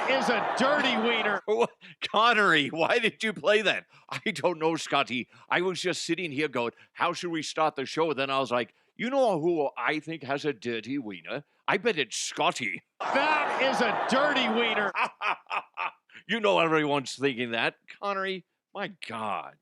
is a dirty wiener. Connery, why did you play that? I don't know, Scotty. I was just sitting here going, how should we start the show? And then I was like, you know who I think has a dirty wiener? I bet it's Scotty. That is a dirty wiener. You know everyone's thinking that. Connery, my God.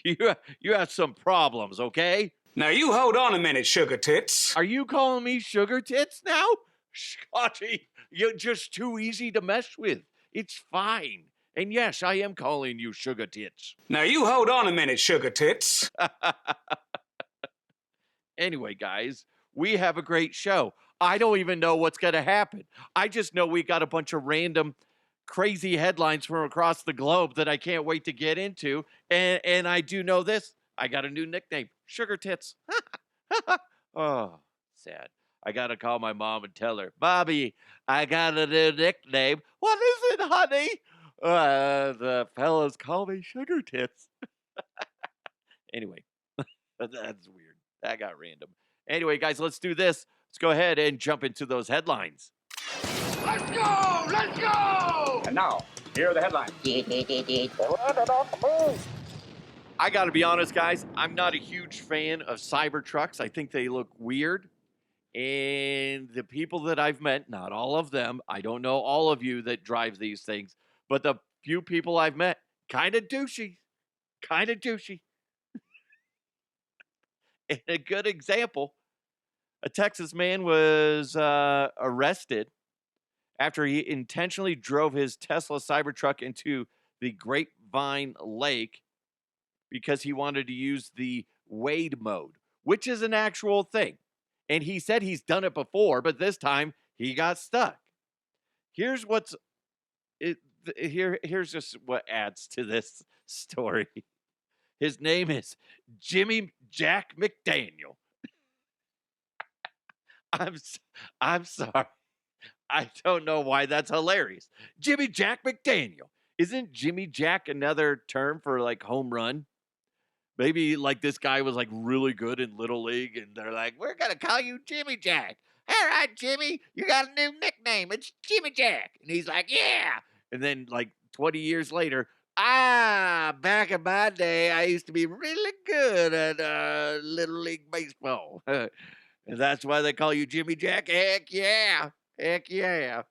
You have some problems, okay? Now you hold on a minute, sugar tits. Are you calling me sugar tits now? Scotty, you're just too easy to mess with. It's fine. And yes, I am calling you sugar tits. Now you hold on a minute, sugar tits. Anyway, guys, we have a great show. I don't even know what's going to happen. I just know we got a bunch of random crazy headlines from across the globe that I can't wait to get into. And I do know this. I got a new nickname, Sugar Tits. Oh, sad. I got to call my mom and tell her, Bobby, I got a new nickname. What is it, honey? The fellas call me Sugar Tits. Anyway, that's weird. That got random. Anyway, guys, let's do this. Let's go ahead and jump into those headlines. Let's go! Let's go! And now, here are the headlines. I got to be honest, guys. I'm not a huge fan of Cybertrucks. I think they look weird. And the people that I've met, not all of them, I don't know all of you that drive these things, but the few people I've met, kind of douchey. Kind of douchey. And a good example, a Texas man was arrested after he intentionally drove his Tesla Cybertruck into the Grapevine Lake because he wanted to use the wade mode, which is an actual thing. And he said he's done it before, but this time he got stuck. Here's just what adds to this story. His name is Jimmy Jack McDaniel. I'm sorry. I don't know why that's hilarious. Jimmy Jack McDaniel. Isn't Jimmy Jack another term for like home run? Maybe like this guy was like really good in Little League and they're like, we're going to call you Jimmy Jack. All right, Jimmy, you got a new nickname. It's Jimmy Jack. And he's like, yeah. And then like 20 years later, back in my day, I used to be really good at Little League baseball. And that's why they call you Jimmy Jack. Heck yeah. Heck yeah.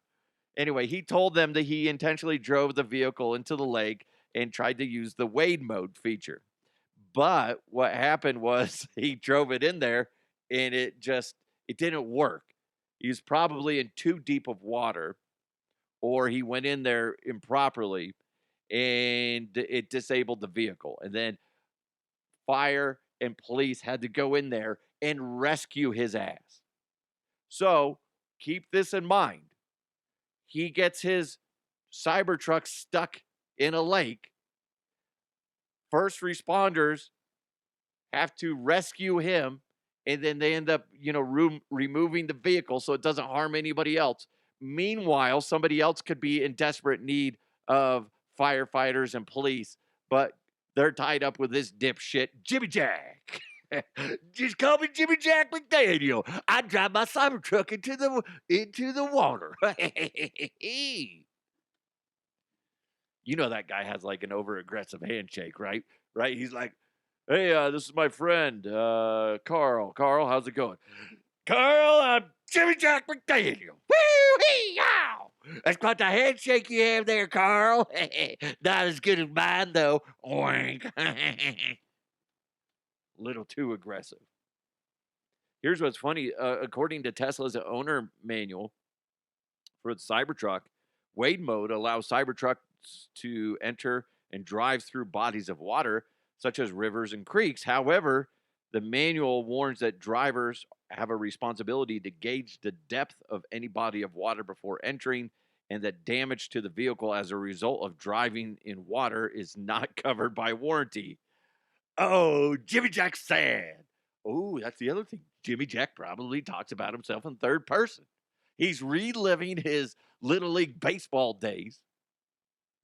Anyway, he told them that he intentionally drove the vehicle into the lake and tried to use the wade mode feature. But what happened was he drove it in there and it didn't work. He was probably in too deep of water or he went in there improperly and it disabled the vehicle. And then fire and police had to go in there and rescue his ass. So keep this in mind. He gets his Cybertruck stuck in a lake. First responders have to rescue him, and then they end up, removing the vehicle so it doesn't harm anybody else. Meanwhile, somebody else could be in desperate need of firefighters and police, but they're tied up with this dipshit, Jimmy Jack. Just call me Jimmy Jack McDaniel. I drive my Cybertruck into the water. You know that guy has like an over-aggressive handshake, right? Right? He's like, hey, this is my friend, Carl. Carl, how's it going? Carl, I'm Jimmy Jack McDaniel. Woo-hee-yow! That's quite the handshake you have there, Carl. Not as good as mine, though. Oink. Little too aggressive. Here's what's funny. According to Tesla's owner manual for the Cybertruck, wade mode allows Cybertrucks to enter and drive through bodies of water, such as rivers and creeks. However, the manual warns that drivers have a responsibility to gauge the depth of any body of water before entering, and that damage to the vehicle as a result of driving in water is not covered by warranty. Oh, Jimmy Jack's sad. Oh, that's the other thing. Jimmy Jack probably talks about himself in third person. He's reliving his Little League baseball days.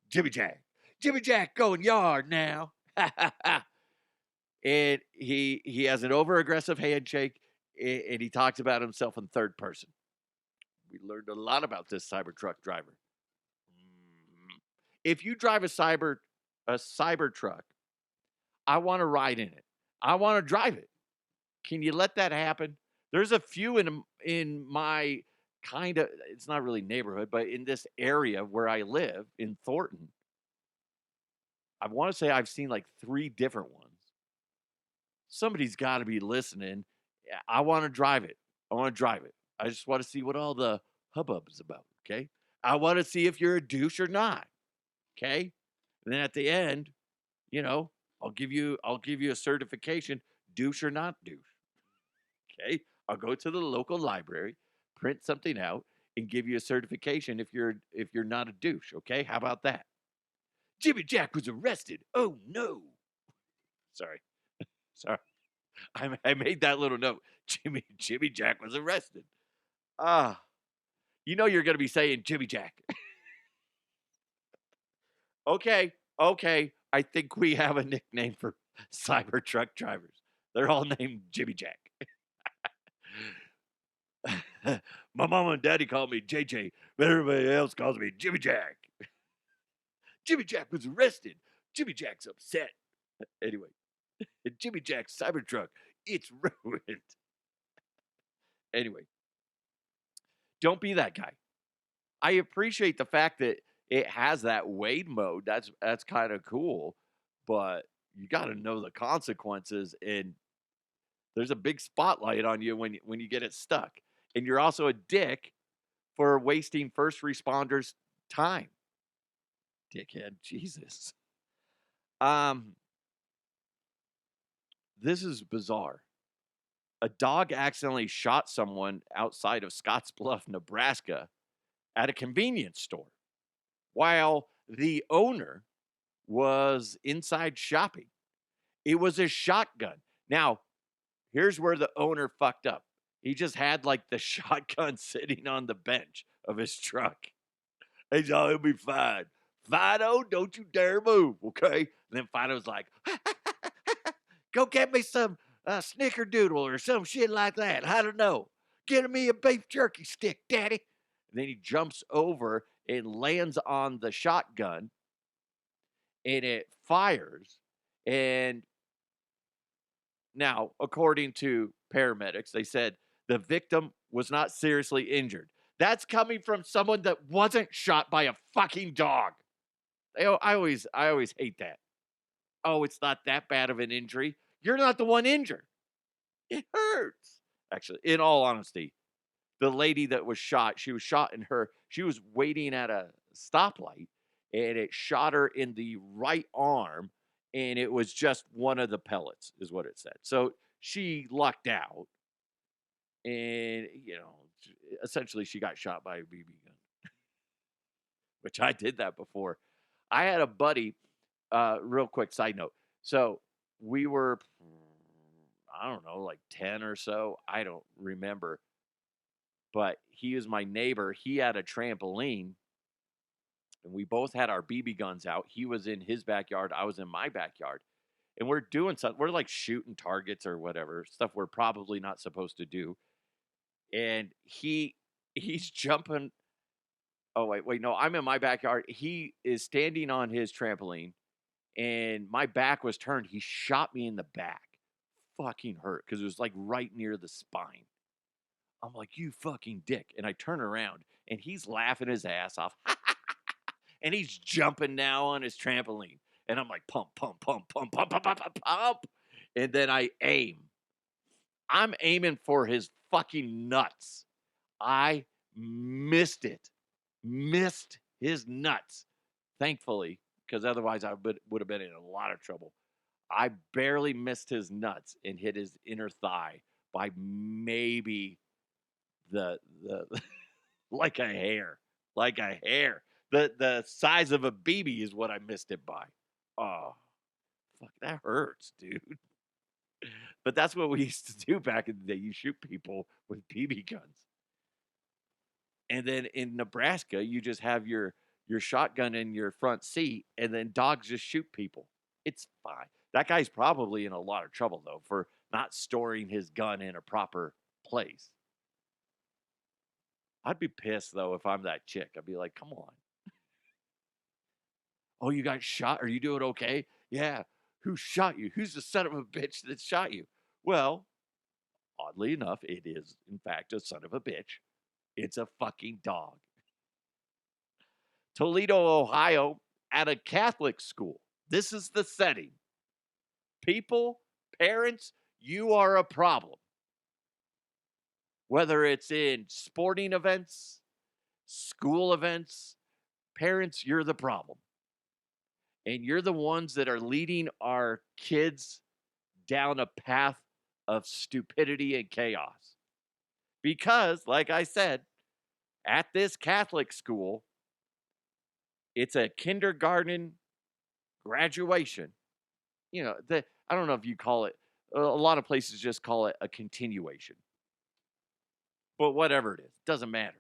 Jimmy Jack going yard now. And he has an over-aggressive handshake, and he talks about himself in third person. We learned a lot about this Cybertruck driver. If you drive a Cybertruck, I want to ride in it. I want to drive it. Can you let that happen? There's a few in my kind of, it's not really neighborhood, but in this area where I live in Thornton, I want to say I've seen like 3 different ones. Somebody's got to be listening. I want to drive it. I want to drive it. I just want to see what all the hubbub is about. Okay. I want to see if you're a douche or not. Okay. And then at the end, I'll give you a certification, douche or not douche. Okay. I'll go to the local library, print something out, and give you a certification if you're not a douche. Okay. How about that? Jimmy Jack was arrested. Oh no. Sorry. Sorry. I made that little note. Jimmy Jack was arrested. You're going to be saying Jimmy Jack. Okay. I think we have a nickname for Cybertruck drivers. They're all named Jimmy Jack. My mom and daddy called me JJ, but everybody else calls me Jimmy Jack. Jimmy Jack was arrested. Jimmy Jack's upset. Anyway, Jimmy Jack's Cybertruck, it's ruined. Anyway, don't be that guy. I appreciate the fact that it has that wade mode. That's kind of cool, but you got to know the consequences, and there's a big spotlight on you when you get it stuck. And you're also a dick for wasting first responders' time. Dickhead, Jesus. This is bizarre. A dog accidentally shot someone outside of Scottsbluff, Nebraska at a convenience store while the owner was inside shopping. It was a shotgun. Now, here's where the owner fucked up. He just had like the shotgun sitting on the bench of his truck. He's all, it'll be fine. Fido, don't you dare move, okay? And then Fido's like, go get me some snickerdoodle or some shit like that. I don't know. Get me a beef jerky stick, daddy. And then he jumps over and lands on the shotgun, and it fires. And now, according to paramedics, they said the victim was not seriously injured. That's coming from someone that wasn't shot by a fucking dog. I always hate that. Oh, it's not that bad of an injury. You're not the one injured. It hurts. Actually, in all honesty, the lady that was shot, she was waiting at a stoplight, and it shot her in the right arm, and it was just one of the pellets, is what it said. So she lucked out, and, essentially she got shot by a BB gun, which I did that before. I had a buddy, real quick side note. So we were, I don't know, like 10 or so. I don't remember. But he was my neighbor. He had a trampoline, and we both had our BB guns out. He was in his backyard. I was in my backyard. And we're doing something. We're like shooting targets or whatever, stuff we're probably not supposed to do. And he's jumping. Oh, wait, no, I'm in my backyard. He is standing on his trampoline, and my back was turned. He shot me in the back. Fucking hurt, because it was like right near the spine. I'm like, you fucking dick. And I turn around, and he's laughing his ass off. And he's jumping now on his trampoline. And I'm like, pump, pump, pump, pump, pump, pump, pump, pump, pump. And then I aim. I'm aiming for his fucking nuts. I missed it. Missed his nuts. Thankfully, because otherwise I would have been in a lot of trouble. I barely missed his nuts and hit his inner thigh by maybe the like a hair. The size of a BB is what I missed it by. Oh, fuck, that hurts, dude. But that's what we used to do back in the day. You shoot people with BB guns. And then in Nebraska, you just have your shotgun in your front seat, and then dogs just shoot people. It's fine. That guy's probably in a lot of trouble, though, for not storing his gun in a proper place. I'd be pissed, though, if I'm that chick. I'd be like, come on. Oh, you got shot? Are you doing okay? Yeah. Who shot you? Who's the son of a bitch that shot you? Well, oddly enough, it is, in fact, a son of a bitch. It's a fucking dog. Toledo, Ohio, at a Catholic school. This is the setting. People, parents, you are a problem. Whether it's in sporting events, school events, parents, you're the problem. And you're the ones that are leading our kids down a path of stupidity and chaos. Because, like I said, at this Catholic school, it's a kindergarten graduation. You know, I don't know if you call it, a lot of places just call it a continuation. But whatever it is, doesn't matter.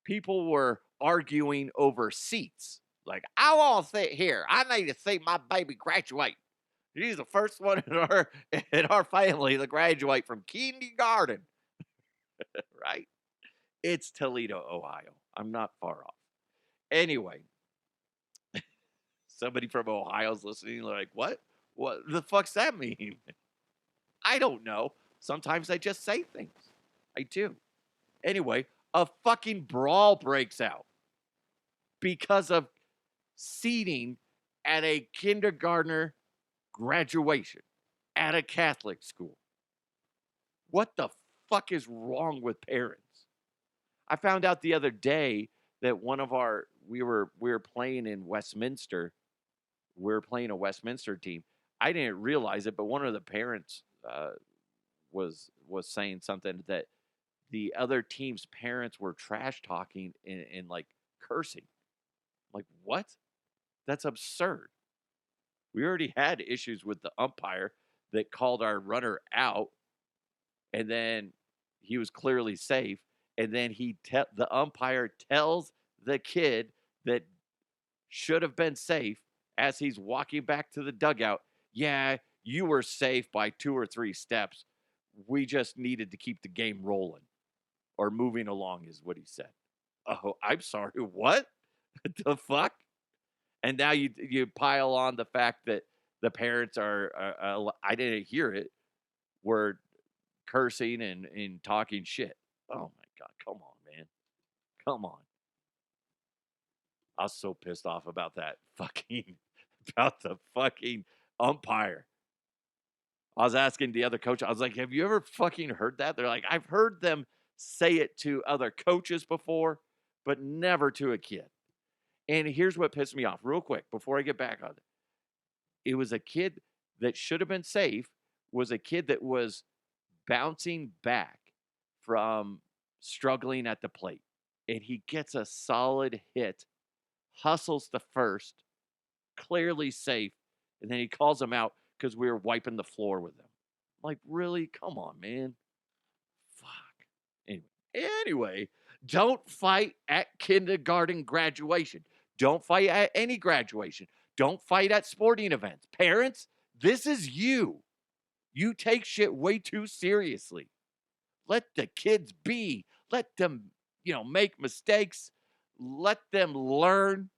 People were arguing over seats. Like, I want to sit here. I need to see my baby graduate. She's the first one in our family to graduate from kindergarten. Right? It's Toledo, Ohio. I'm not far off. Anyway, somebody from Ohio's listening, like, what? What the fuck's that mean? I don't know. Sometimes I just say things. I do. Anyway, a fucking brawl breaks out because of seating at a kindergartner graduation at a Catholic school. What the fuck is wrong with parents? I found out the other day that we were playing in Westminster. We were playing a Westminster team. I didn't realize it, but one of the parents was saying something that the other team's parents were trash talking and like cursing. Like, what? That's absurd. We already had issues with the umpire that called our runner out, and then he was clearly safe. And then the umpire tells the kid that should have been safe as he's walking back to the dugout, yeah, you were safe by 2 or 3 steps. We just needed to keep the game rolling or moving along is what he said. Oh, I'm sorry. What? The fuck? And now you pile on the fact that the parents are I didn't hear it, were cursing and talking shit. Oh my God. Come on, man. Come on. I was so pissed off about the fucking umpire. I was asking the other coach, I was like, have you ever fucking heard that? They're like, I've heard them say it to other coaches before, but never to a kid. And here's what pissed me off real quick before I get back on it. It was a kid that should have been safe, was a kid that was bouncing back from struggling at the plate. And he gets a solid hit, hustles to first, clearly safe, and then he calls him out because we were wiping the floor with him. Like, really? Come on, man. Fuck. Anyway, don't fight at kindergarten graduation. Don't fight at any graduation. Don't fight at sporting events. Parents, this is you. You take shit way too seriously. Let the kids be. Let them, make mistakes. Let them learn.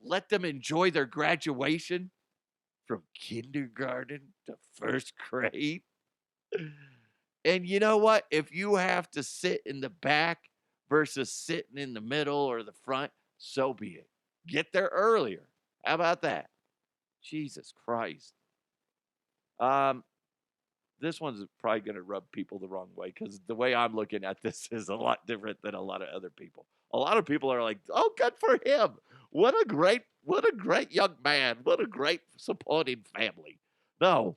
Let them enjoy their graduation from kindergarten to first grade. And you know what? If you have to sit in the back versus sitting in the middle or the front, so be it. Get there earlier. How about that? Jesus Christ. This one's probably going to rub people the wrong way because the way I'm looking at this is a lot different than a lot of other people. A lot of people are like, oh, good for him. What a great young man. What a great supporting family. No.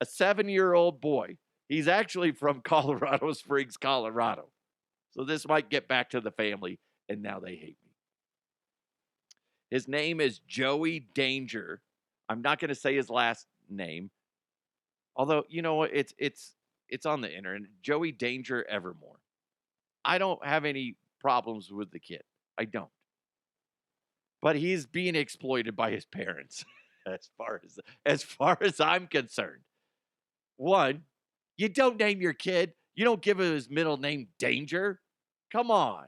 A 7-year-old boy. He's actually from Colorado Springs, Colorado. So this might get back to the family, and now they hate me. His name is Joey Danger. I'm not going to say his last name. Although, you know what? It's on the internet. Joey Danger Evermore. I don't have any problems with the kid. I don't. But he's being exploited by his parents as far as I'm concerned. One, you don't name your kid. You don't give him his middle name Danger. Come on.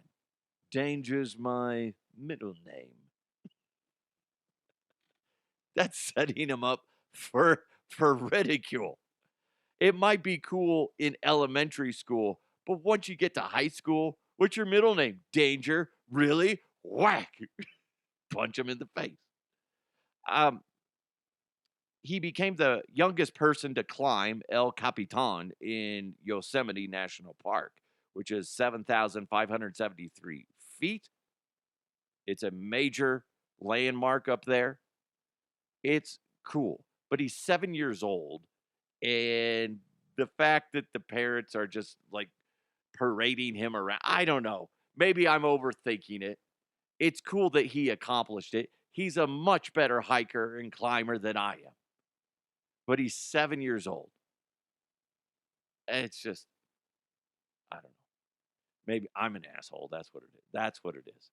Danger's my middle name. That's setting him up for ridicule. It might be cool in elementary school, but once you get to high school, what's your middle name? Danger? Really? Whack! Punch him in the face. Um, he became the youngest person to climb El Capitan in Yosemite National Park, which is 7,573 feet. It's a major landmark up there. It's cool. But he's 7 years old. And the fact that the parents are just like parading him around, I don't know. Maybe I'm overthinking it. It's cool that he accomplished it. He's a much better hiker and climber than I am. But he's 7 years old. It's just, I don't know. Maybe I'm an asshole. That's what it is. That's what it is.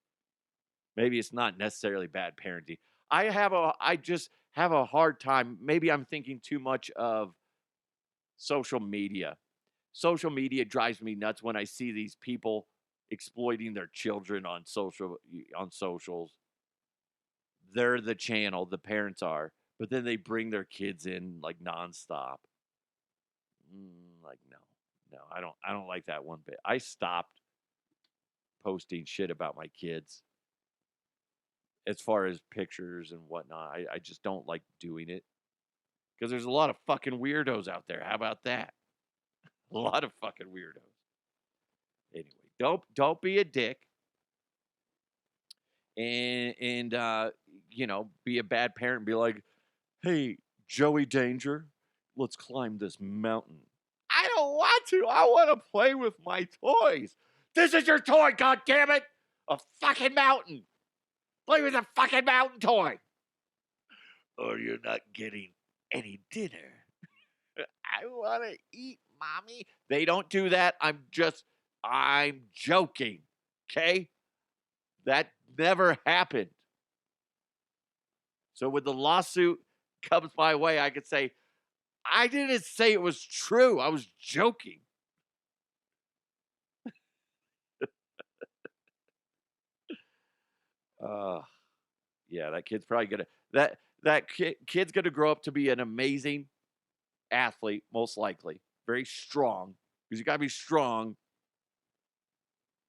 Maybe it's not necessarily bad parenting. I just have a hard time. Maybe I'm thinking too much of social media. Social media drives me nuts when I see these people exploiting their children on socials. They're the channel, the parents are, but then they bring their kids in like nonstop. Like no, I don't like that one bit. I stopped posting shit about my kids as far as pictures and whatnot. I just don't like doing it because there's a lot of fucking weirdos out there. How about that? A lot of fucking weirdos. Anyway, don't be a dick and be a bad parent and be like, hey, Joey Danger, let's climb this mountain. I don't want to. I want to play with my toys. This is your toy, goddammit! A fucking mountain. Play with a fucking mountain toy. Or you're not getting any dinner. I want to eat, mommy. They don't do that. I'm joking. Okay? That never happened. So when the lawsuit comes my way, I could say, I didn't say it was true. I was joking. Yeah, that kid's probably kid's gonna grow up to be an amazing athlete, most likely. Very strong. Because you gotta be strong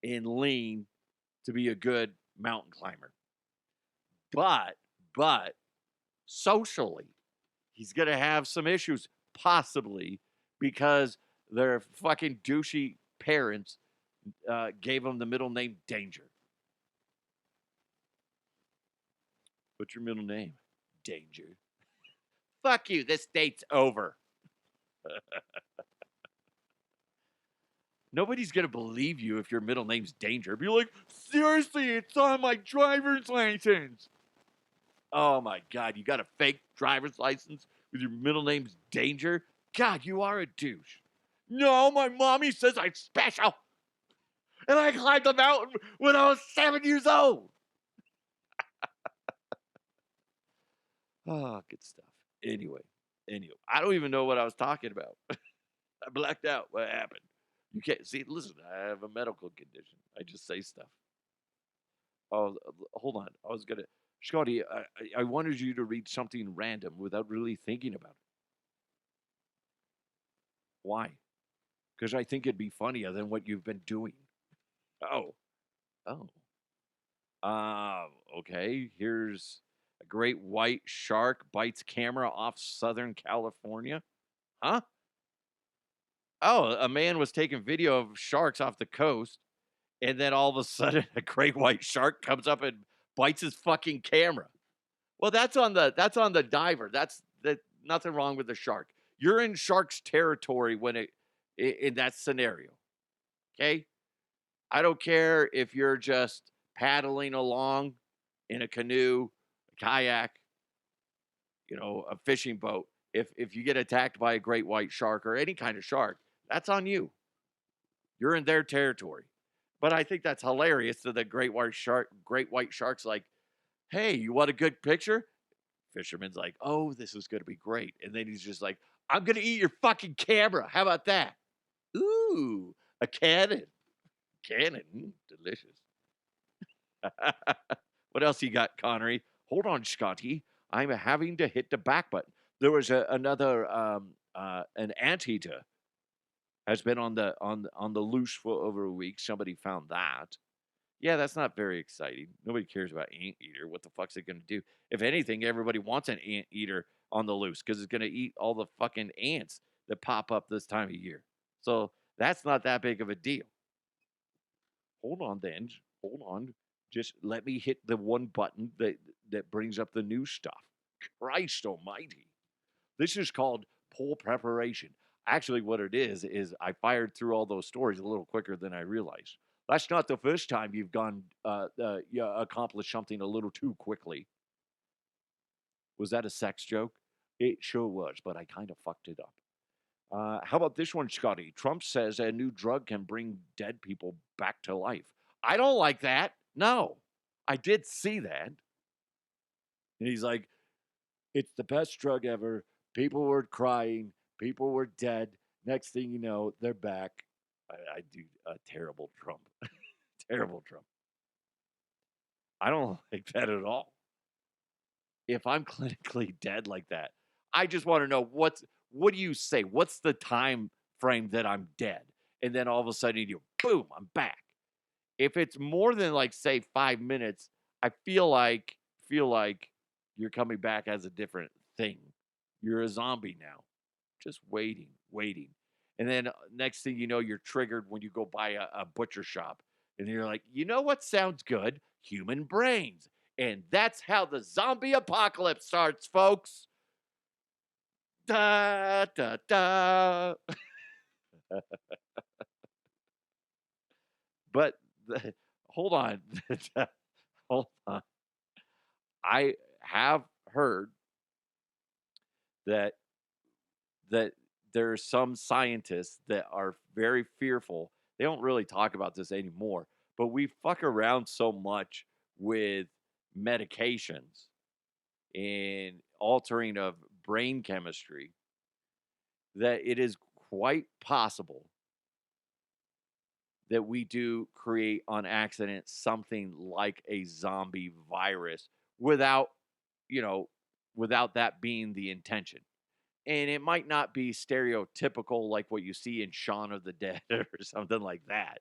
and lean to be a good mountain climber. But socially, he's gonna have some issues, possibly, because their fucking douchey parents gave him the middle name Danger. What's your middle name? Danger. Fuck you. This date's over. Nobody's going to believe you if your middle name's Danger. Be like, seriously, it's on my driver's license. Oh my God. You got a fake driver's license with your middle name's Danger? God, you are a douche. No, my mommy says I'm special. And I climbed the mountain when I was 7 years old. Oh, good stuff. Anyway, I don't even know what I was talking about. I blacked out. What happened? You can't see. Listen, I have a medical condition. I just say stuff. Oh, hold on. I was gonna, Scotty. I wanted you to read something random without really thinking about it. Why? Because I think it'd be funnier than what you've been doing. Oh. Okay. Here's a great white shark bites camera off Southern California. Huh? Oh, a man was taking video of sharks off the coast, and then all of a sudden a great white shark comes up and bites his fucking camera. Well, that's on the diver. That's nothing wrong with the shark. You're in shark's territory when in that scenario. Okay? I don't care if you're just paddling along in a canoe, a kayak, a fishing boat. If you get attacked by a great white shark or any kind of shark, that's on you. You're in their territory. But I think that's hilarious that the great white shark's like, hey, you want a good picture? Fisherman's like, oh, this is going to be great. And then he's just like, I'm going to eat your fucking camera. How about that? Ooh, a cannon. Delicious. What else you got, Connery? Hold on, Scotty. I'm having to hit the back button. There was another an anteater has been on the loose for over a week. Somebody found that. Yeah, that's not very exciting. Nobody cares about anteater. What the fuck's it going to do? If anything, everybody wants an anteater on the loose because it's going to eat all the fucking ants that pop up this time of year. So that's not that big of a deal. Hold on, then. Hold on. Just let me hit the one button that brings up the new stuff. Christ almighty. This is called poll preparation. Actually, what it is I fired through all those stories a little quicker than I realized. That's not the first time you've accomplished something a little too quickly. Was that a sex joke? It sure was, but I kind of fucked it up. How about this one, Scotty? Trump says a new drug can bring dead people back to life. I don't like that. No, I did see that. And he's like, it's the best drug ever. People were crying. People were dead. Next thing you know, they're back. I do a terrible Trump. Terrible Trump. I don't like that at all. If I'm clinically dead like that, I just want to know what do you say? What's the time frame that I'm dead? And then all of a sudden boom, I'm back. If it's more than like say 5 minutes, I feel like you're coming back as a different thing. You're a zombie now. Just waiting. And then next thing you know, you're triggered when you go buy a butcher shop. And you're like, you know what sounds good? Human brains. And that's how the zombie apocalypse starts, folks. Da, da, da. But hold on. Hold on. I have heard that there are some scientists that are very fearful. They don't really talk about this anymore, but we fuck around so much with medications and altering of brain chemistry that it is quite possible that we do create on accident something like a zombie virus without that being the intention. And it might not be stereotypical like what you see in Shaun of the Dead or something like that.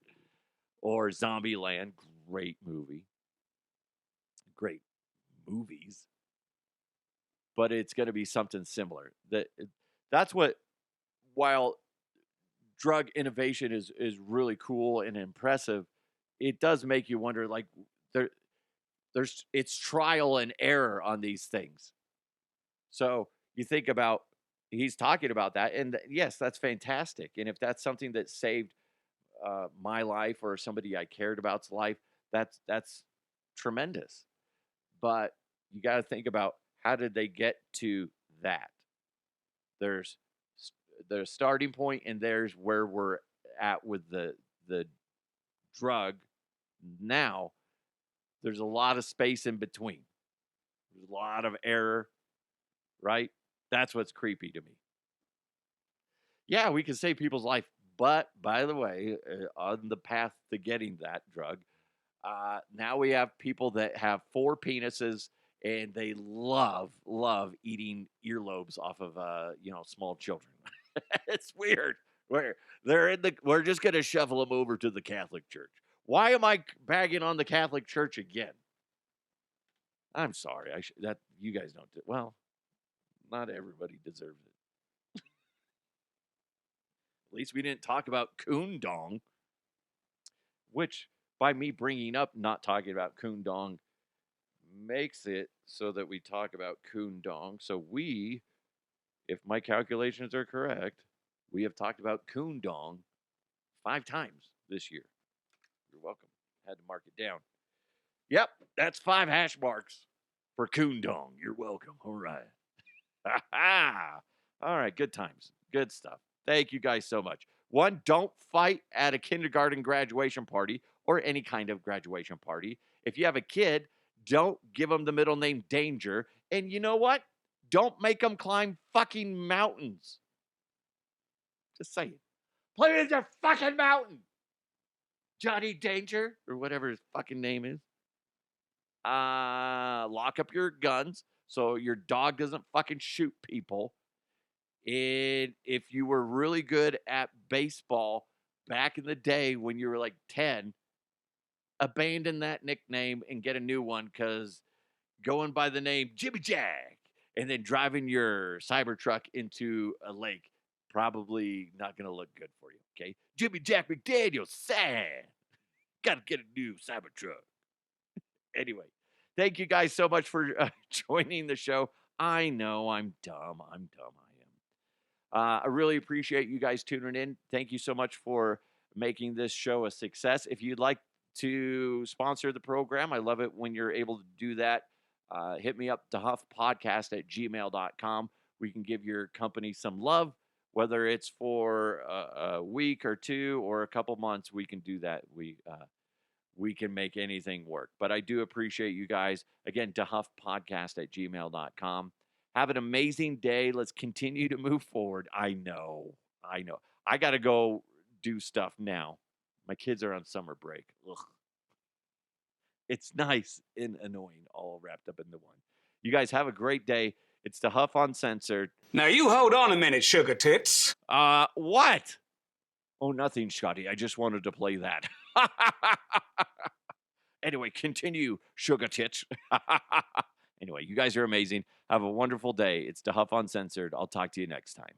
Or Zombieland. Great movie. Great movies. But it's going to be something similar. That's what, while drug innovation is really cool and impressive, it does make you wonder, like, it's trial and error on these things. So you think about, he's talking about that, and yes, that's fantastic. And if that's something that saved my life or somebody I cared about's life, that's tremendous. But you got to think about, how did they get to that? There's starting point, and there's where we're at with the drug. Now there's a lot of space in between. There's a lot of error, right? That's what's creepy to me. Yeah, we can save people's life, but by the way, on the path to getting that drug, now we have people that have 4 penises, and they love eating earlobes off of small children. It's weird. We're just gonna shovel them over to the Catholic Church. Why am I bagging on the Catholic Church again? I'm sorry. That you guys don't do well. Not everybody deserves it. At least we didn't talk about coon dong, which by me bringing up not talking about coon dong makes it so that we talk about coon dong. So we, if my calculations are correct, we have talked about coon dong 5 times this year. You're welcome. Had to mark it down. Yep, that's 5 hash marks for coon dong. You're welcome. All right. All right, good times. Good stuff. Thank you guys so much. 1, don't fight at a kindergarten graduation party or any kind of graduation party. If you have a kid, don't give them the middle name Danger. And you know what? Don't make them climb fucking mountains. Just saying. Play with your fucking mountain, Johnny Danger, or whatever his fucking name is. Lock up your guns so your dog doesn't fucking shoot people. And if you were really good at baseball back in the day when you were like 10, abandon that nickname and get a new one, because going by the name Jimmy Jack and then driving your Cybertruck into a lake, probably not going to look good for you, okay? Jimmy Jack McDaniel, sad. Got to get a new Cybertruck. Anyway, thank you guys so much for joining the show. I know I'm dumb. I am. I really appreciate you guys tuning in. Thank you so much for making this show a success. If you'd like to sponsor the program, I love it when you're able to do that. Hit me up, DeHuffPodcast@gmail.com. We can give your company some love, whether it's for a week or two or a couple months. We can do that. We can make anything work. But I do appreciate you guys. Again, DeHuffPodcast@gmail.com. Have an amazing day. Let's continue to move forward. I know. I got to go do stuff now. My kids are on summer break. Ugh. It's nice and annoying all wrapped up into one. You guys have a great day. It's DeHuff Uncensored. Now you hold on a minute, sugar tits. What? Oh, nothing, Scotty. I just wanted to play that. Anyway, continue, sugar tits. Anyway, you guys are amazing. Have a wonderful day. It's DeHuff Uncensored. I'll talk to you next time.